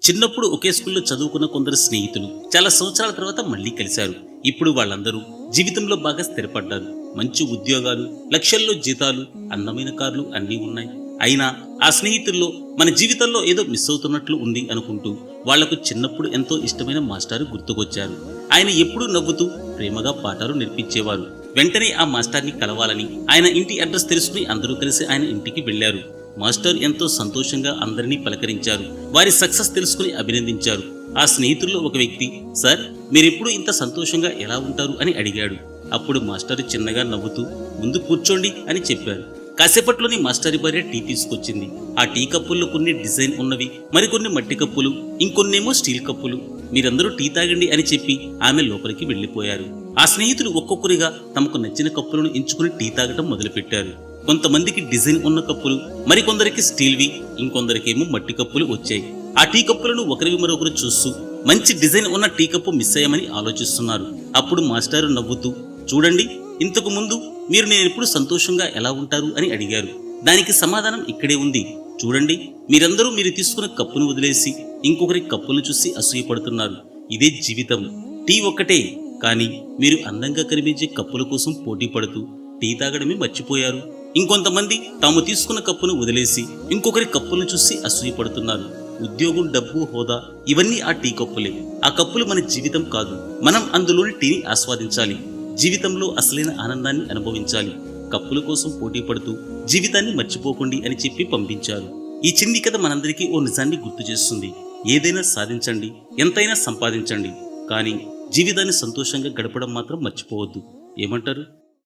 చిన్నప్పుడు ఒకే స్కూల్లో చదువుకున్న కొందరు స్నేహితులు చాలా సంవత్సరాల తర్వాత మళ్ళీ కలిశారు. ఇప్పుడు వాళ్ళందరూ జీవితంలో బాగా స్థిరపడ్డారు. మంచి ఉద్యోగాలు, లక్షల్లో జీతాలు, అందమైన కార్లు అన్నీ ఉన్నాయి. అయినా ఆ స్నేహితుల్లో మన జీవితంలో ఏదో మిస్ అవుతున్నట్లు ఉంది అనుకుంటూ వాళ్లకు చిన్నప్పుడు ఎంతో ఇష్టమైన మాస్టారు గుర్తుకొచ్చారు. ఆయన ఎప్పుడూ నవ్వుతూ ప్రేమగా పాఠాలు నేర్పించేవారు. వెంటనే ఆ మాస్టర్ని కలవాలని ఆయన ఇంటి అడ్రస్ తెలుసుకుని అందరూ కలిసి ఆయన ఇంటికి వెళ్లారు. మాస్టర్ ఎంతో సంతోషంగా అందరినీ పలకరించారు. వారి సక్సెస్ తెలుసుకుని అభినందించారు. ఆ స్నేహితుల్లో ఒక వ్యక్తి, సార్ మీరెప్పుడు ఇంత సంతోషంగా ఎలా ఉంటారు అని అడిగాడు. అప్పుడు మాస్టర్ చిన్నగా నవ్వుతూ ముందు కూర్చోండి అని చెప్పారు. కాసేపట్లోని మాస్టరి భార్య టీ తీసుకొచ్చింది. ఆ టీ కప్పుల్లో కొన్ని డిజైన్ ఉన్నవి, మరికొన్ని మట్టి కప్పులు, ఇంకొన్నేమో స్టీల్ కప్పులు. మీరందరూ టీ తాగండి అని చెప్పి ఆమె లోపలికి వెళ్లిపోయారు. ఆ స్నేహితులు ఒక్కొక్కరిగా తమకు నచ్చిన కప్పులను ఎంచుకుని టీ తాగటం మొదలుపెట్టారు. కొంతమందికి డిజైన్ ఉన్న కప్పులు, మరికొందరికి స్టీల్వి, ఇంకొందరికేమో మట్టి కప్పులు వచ్చాయి. ఆ టీ కప్పులను ఒకరివి మరొకరు చూస్తూ మంచి డిజైన్ ఉన్న టీ కప్పు మిస్ అయ్యామని ఆలోచిస్తున్నారు. అప్పుడు మాస్టారు నవ్వుతూ, చూడండి, ఇంతకు ముందు మీరు నేనెప్పుడు సంతోషంగా ఎలా ఉంటారు అని అడిగారు. దానికి సమాధానం ఇక్కడే ఉంది. చూడండి, మీరందరూ మీరు తీసుకున్న కప్పును వదిలేసి ఇంకొకరి కప్పులను చూసి అసూయపడుతున్నారు. ఇదే జీవితం. టీ ఒక్కటే, కానీ మీరు అందంగా కనిపించే కప్పుల కోసం పోటీ పడుతూ టీ తాగడమే మర్చిపోయారు. ఇంకొంతమంది తాము తీసుకున్న కప్పును వదిలేసి ఇంకొకరి కప్పులను చూసి అసూయపడుతున్నారు. ఉద్యోగం, డబ్బు, హోదా ఇవన్నీ ఆ టీ కప్పులే. ఆ కప్పులు మన జీవితం కాదు. మనం అందులోని టీని ఆస్వాదించాలి. జీవితంలో అసలైన ఆనందాన్ని అనుభవించాలి. కప్పుల కోసం పోటీ పడుతూ జీవితాన్ని మర్చిపోకండి అని చెప్పి పంపించారు. ఈ చిన్ని కథ మనందరికీ ఓ నిజాన్ని గుర్తు చేస్తుంది. ఏదైనా సాధించండి, ఎంతైనా సంపాదించండి, కానీ జీవితాన్ని సంతోషంగా గడపడం మాత్రం మర్చిపోవద్దు. ఏమంటారు?